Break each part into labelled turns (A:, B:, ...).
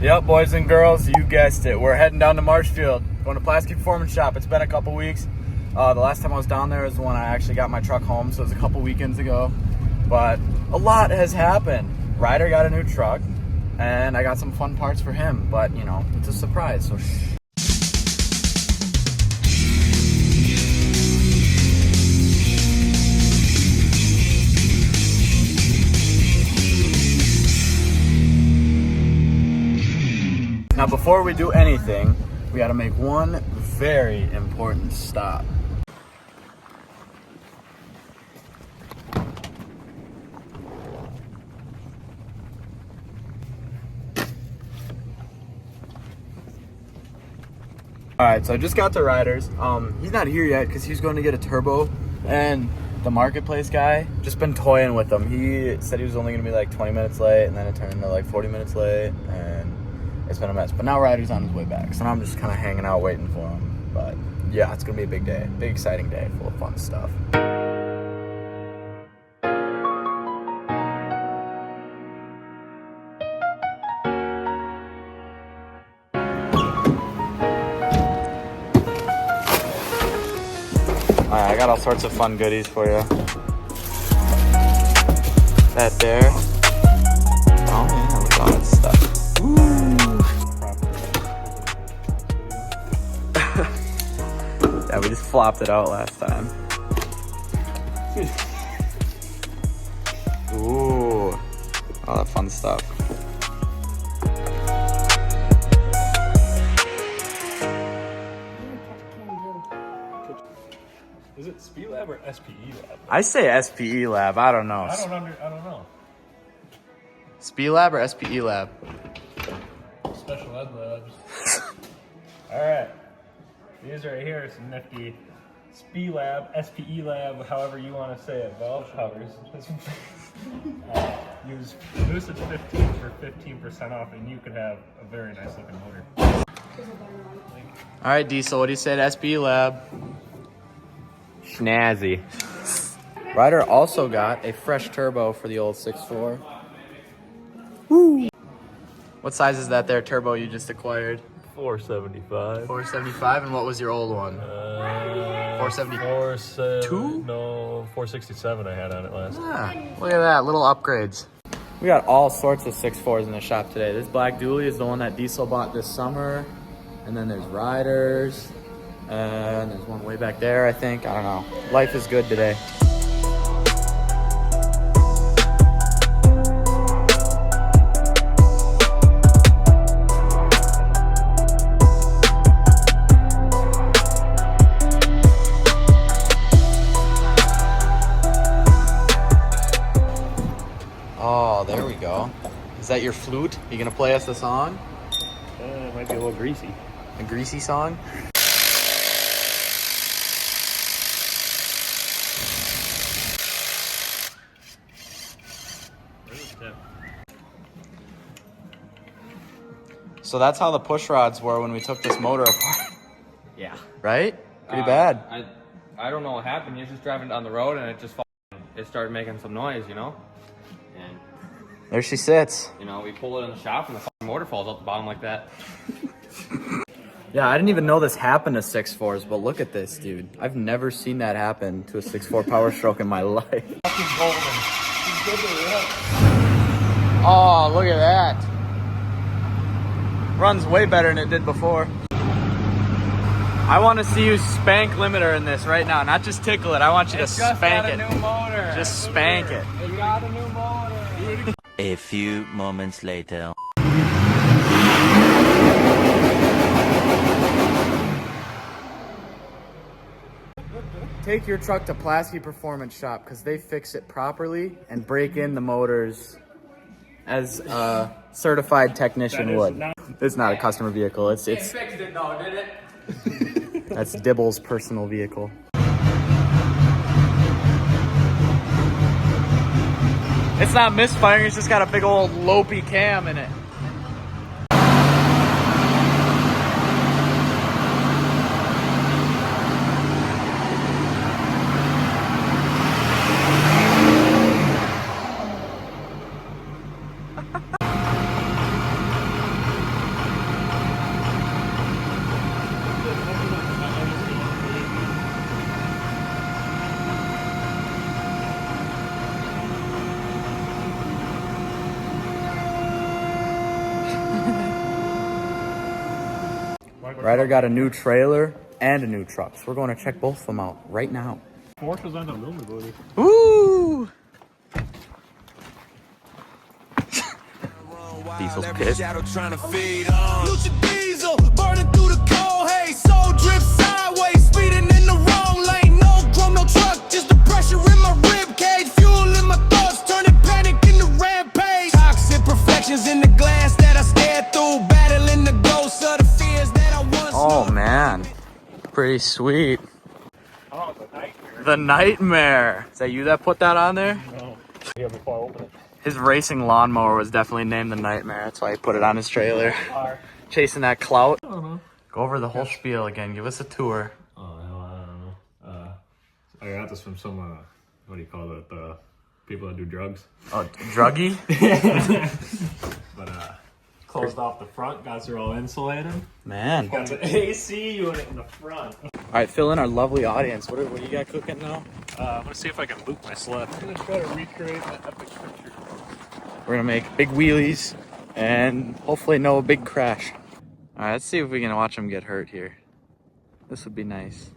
A: Yep, boys and girls, you guessed it. We're heading down to Marshfield, going to Plaskey Performance Shop. It's been a couple weeks. The last time I was down there was when I actually got my truck home, so it was a couple weekends ago. But a lot has happened. Ryder got a new truck, and I got some fun parts for him. But, you know, it's a surprise, so shh. Now, before we do anything, we got to make one very important stop. All right, so I just got to Ryder's. He's not here yet because he's going to get a turbo, and the marketplace guy just been toying with him. He said he was only going to be like 20 minutes late, and then it turned into like 40 minutes late, and it's been a mess. But now Ryder's on his way back, so now I'm just kind of hanging out waiting for him. But yeah, it's gonna be a big day, big exciting day full of fun stuff. Alright, I got all sorts of fun goodies for you. That there. Oh yeah, look at all that stuff. Ooh. Yeah, we just flopped it out last time. Ooh, all that fun stuff.
B: Is it SPE Lab or SPE Lab?
A: I say SPE Lab. I don't know.
B: I don't know.
A: SPE Lab or SPE Lab?
B: Special Ed Labs. All right. These right here are some nifty SPE Lab, SPE Lab, however you want to say it, valve covers. Use Lucid 15 for 15% off, and you could have a very nice looking motor.
A: All right, Diesel, what do you say to SPE Lab? Snazzy. Ryder also got a fresh turbo for the old 6.4. Woo! What size is that there turbo you just acquired?
B: 475.
A: 475, and what was your old one? 472?
B: No, 467 I had on it last.
A: Ah, look at that, little upgrades. We got all sorts of 6.4s in the shop today. This black dually is the one that Diesel bought this summer. And then there's Ryders. And there's one way back there, I think. I don't know. Life is good today. Oh, there we go. Is that your flute? You gonna play us a song?
B: It might be a little greasy.
A: A greasy song? So that's how the push rods were when we took this motor apart.
C: Yeah.
A: Right? Pretty bad.
C: I don't know what happened. You're just driving down the road and it started making some noise, you know? And
A: There she sits.
C: you know, we pull it in the shop and the motor falls out the bottom like that.
A: Yeah, I didn't even know this happened to 6.4s, but look at this, dude. I've never seen that happen to a 6.4 Power Stroke in my life. Oh, look at that. Runs way better than it did before. I want to see you spank limiter in this right now, not just tickle it. I want you to spank it.
C: New motor.
A: Just spank it.
C: It got a new motor.
D: A few moments later.
A: Take your truck to Plaskey Performance Shop because they fix it properly and break in the motors as a certified technician would. It's not a customer vehicle. It's
C: Fixed it though, did it?
A: that's Dibble's personal vehicle. It's not misfiring, it's just got a big old lopey cam in it. Ryder got a new trailer and a new truck, so we're going to check both of them out right now.
B: 4% aluminum booty.
A: Woo! Diesel's pissed.
E: Lucid Diesel, burning through the cold haze, soul drip sideways, speeding in the wrong lane. No chrome, no truck, just the pressure in my rib cage, fuel in my thoughts, turning panic into rampage. Toxic perfections in the glass that I stare through, battling the ghosts of the fears that I once
A: Oh man, pretty sweet.
B: Oh, the nightmare.
A: The Nightmare. Is that you that put that on there?
B: No. Yeah, before I open it.
A: His racing lawnmower was definitely named the Nightmare. That's why he put it on his trailer. Chasing that clout.
B: I don't know.
A: Go over the whole spiel again. Give us a tour.
B: Oh, hell, I don't know. I got this from some, what do you call it? The people that do drugs.
A: Oh, druggy?
B: But, closed off the front, guys are all insulated.
A: Man.
B: Got the AC unit in the front.
A: All right, fill in our lovely audience. What do you got cooking now?
B: I'm gonna see if I can loop my sled. I'm gonna try to recreate that epic picture.
A: We're gonna make big wheelies and hopefully no big crash. All right, let's see if we can watch him get hurt here. This would be nice.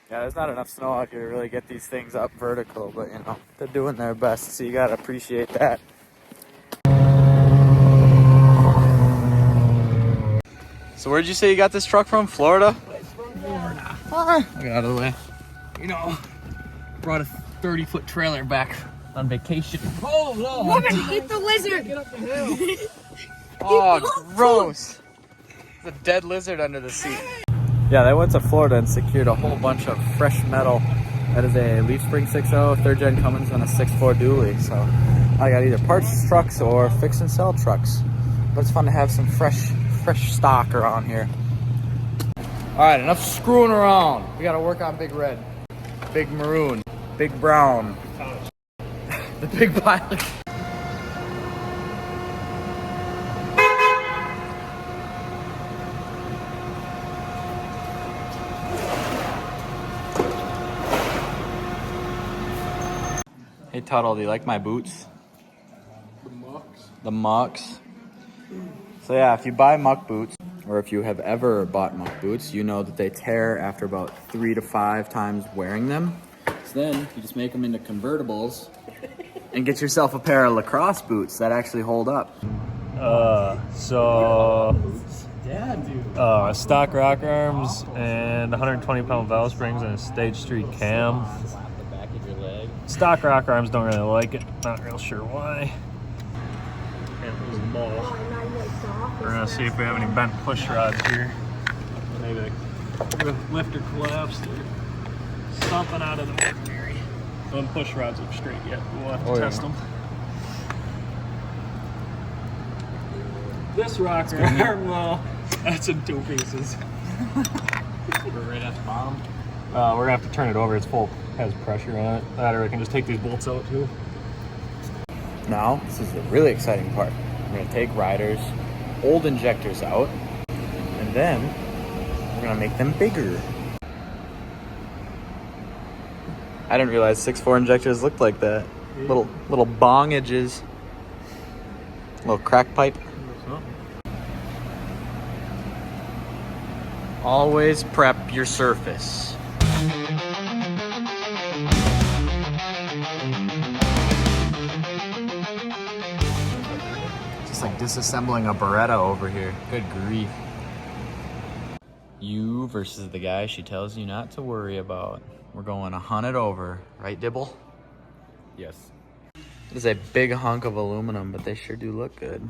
A: Yeah, there's not enough snow out here to really get these things up vertical, but you know, they're doing their best, so you gotta appreciate that. So where'd you say you got this truck from? Florida?
C: Florida.
A: Get out of the way.
C: You know, brought a 30-foot trailer back on vacation.
B: Oh, no!
F: Woman, eat the lizard!
B: Get up the hill!
A: Oh, gross. There's a dead lizard under the seat. Yeah, they went to Florida and secured a whole bunch of fresh metal. That is a Leaf Spring 6.0, 3rd gen Cummins, and a 6.4 dually. So I got either parts trucks or fix and sell trucks. But it's fun to have some fresh stock around here. All right, enough screwing around. We got to work on Big Red, Big Maroon, Big Brown, the Big Pilot. Hey Tuttle, do you like my boots? The mucks. So yeah, if you buy muck boots, or if you have ever bought muck boots, you know that they tear after about 3 to 5 times wearing them. So then you just make them into convertibles and get yourself a pair of lacrosse boots that actually hold up.
B: Stock rock arms and 120-pound valve springs and a stage 3 cam. Stock rock arms don't really like it. Not real sure why. Can't lose them all. We're gonna see if we have any bent push rods here. Maybe the lifter collapsed or something out of the ordinary. Them push rods look straight yet. We'll have to test them. This rocker arm, well, that's in 2 pieces.
C: We're right at the bottom.
B: We're gonna have to turn it over. It's full, has pressure on it. That, or I can just take these bolts out too.
A: Now, this is the really exciting part. We're gonna take Ryder's old injectors out, and then we're gonna make them bigger. I didn't realize 6.4 injectors looked like that. Little bong edges. Little crack pipe. Always prep your surface. Just like disassembling a Beretta over here. Good grief. You versus the guy she tells you not to worry about. We're going 100 over, right, Dibble?
C: Yes.
A: It is a big hunk of aluminum, but they sure do look good.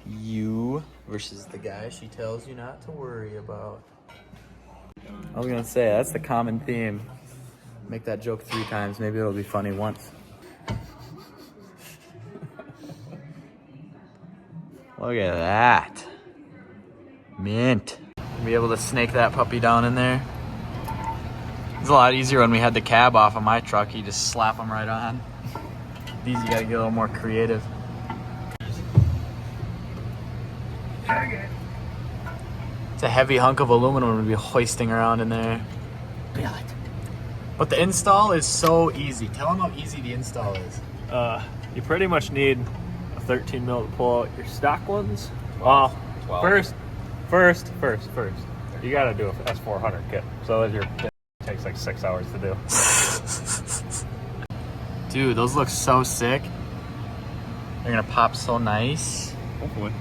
A: You versus the guy she tells you not to worry about. I was gonna say, that's the common theme. Make that joke 3 times. Maybe it'll be funny once. Look at that. Mint. Be able to snake that puppy down in there. It's a lot easier when we had the cab off of my truck. You just slap them right on. These you gotta get a little more creative. It's a heavy hunk of aluminum to be hoisting around in there. But the install is so easy. Tell them how easy the install is.
B: You pretty much need a 13 mil to pull out your stock ones. Well,
C: 12.
B: First, you gotta do a S400 kit. So that your kit takes like 6 hours to do.
A: Dude, those look so sick. They're gonna pop so nice.
B: Hopefully.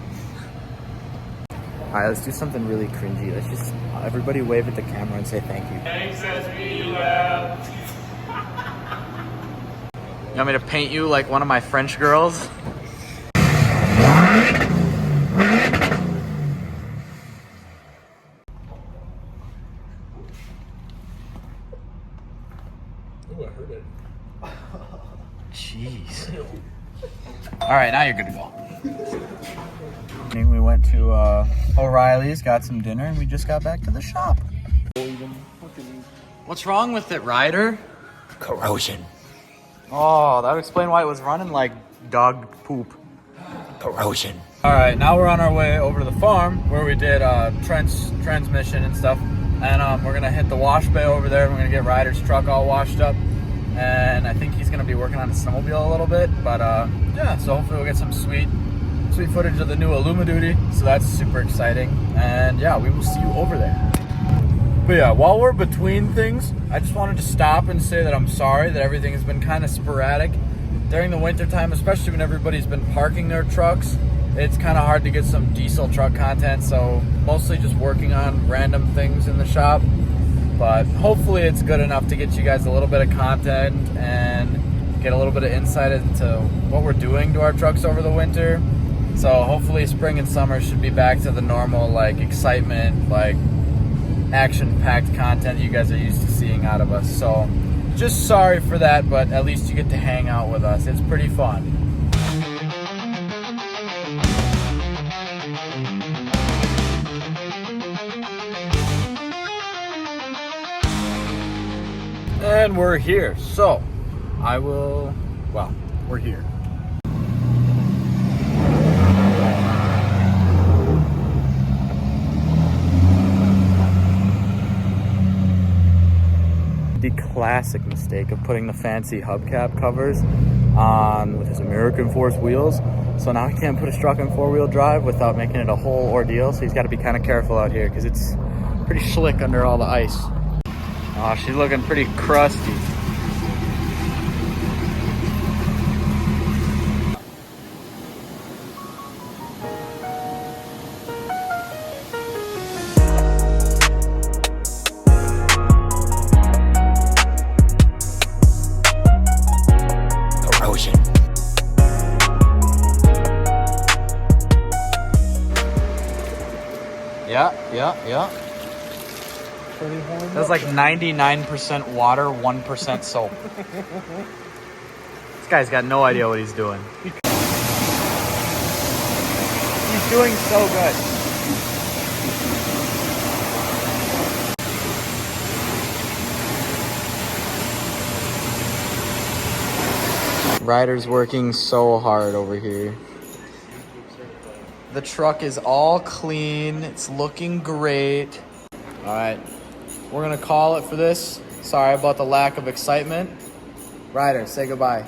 A: All right, let's do something really cringy. Let's just everybody wave at the camera and say thank you.
B: Thanks, SB Lab.
A: You want me to paint you like one of my French girls? Jeez. All right, now you're good to go. We went to O'Reilly's, got some dinner, and we just got back to the shop. What's wrong with it, Ryder?
D: Corrosion.
A: Oh, that would explain why it was running like dog poop.
D: Corrosion.
A: All right, now we're on our way over to the farm where we did transmission and stuff. And we're gonna hit the wash bay over there. We're gonna get Ryder's truck all washed up. And I think he's gonna be working on his snowmobile a little bit. But yeah, so hopefully we'll get some sweet footage of the new Illumiduty. So that's super exciting. And yeah, we will see you over there. But yeah, while we're between things, I just wanted to stop and say that I'm sorry that everything has been kind of sporadic. During the winter time, especially when everybody's been parking their trucks, it's kind of hard to get some diesel truck content. So mostly just working on random things in the shop. But hopefully it's good enough to get you guys a little bit of content and get a little bit of insight into what we're doing to our trucks over the winter. So hopefully spring and summer should be back to the normal like excitement, like action-packed content you guys are used to seeing out of us. So just sorry for that, but at least you get to hang out with us. It's pretty fun. And we're here. So we're here. The classic mistake of putting the fancy hubcap covers on with his American Force wheels. So now he can't put his truck in 4-wheel drive without making it a whole ordeal. So he's got to be kind of careful out here because it's pretty slick under all the ice. Oh, she's looking pretty crusty. Yeah. That's like 99% water, 1% soap. This guy's got no idea what he's doing. He's doing so good. Ryder's working so hard over here. The truck is all clean. It's looking great. All right, we're gonna call it for this. Sorry about the lack of excitement. Ryder, say goodbye.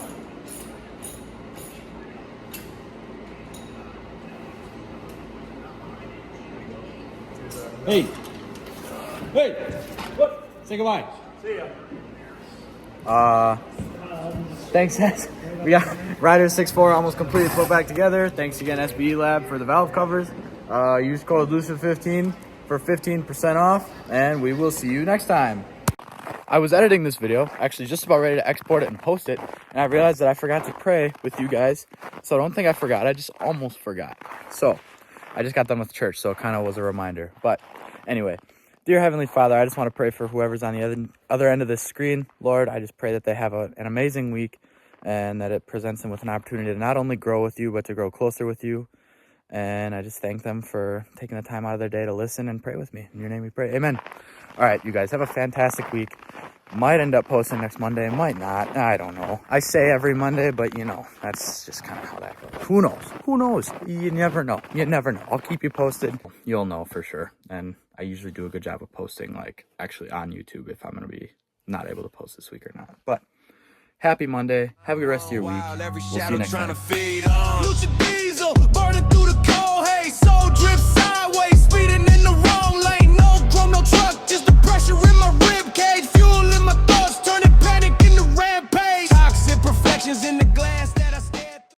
A: Hey, what? Say goodbye. See ya. Thanks, guys. We got Ryder 6'4", almost completed, put back together. Thanks again, SBE Lab, for the valve covers. Use code Lucid15 for 15% off, and we will see you next time. I was editing this video, actually just about ready to export it and post it, and I realized that I forgot to pray with you guys. So don't think I forgot, I just almost forgot. So I just got done with church, so it kind of was a reminder. But anyway, Dear Heavenly Father, I just want to pray for whoever's on the other end of this screen. Lord, I just pray that they have an amazing week and that it presents them with an opportunity to not only grow with you, but to grow closer with you. And I just thank them for taking the time out of their day to listen and pray with me. In your name we pray. Amen. All right, you guys have a fantastic week. Might end up posting next Monday, might not. I don't know. I say every Monday, but you know, that's just kind of how that goes. Who knows? Who knows? You never know. You never know. I'll keep you posted. You'll know for sure. And I usually do a good job of posting, like, actually on YouTube if I'm going to be not able to post this week or not. But happy Monday. Have a good rest of your week. We'll see you next time.
E: Lucid Diesel, burning through the cold haze, soul drip sideways, speeding in the wrong lane. No chrome, no truck, just the pressure in my rib cage, fuel in my thoughts, turning panic into rampage. Toxic perfections in the glass that I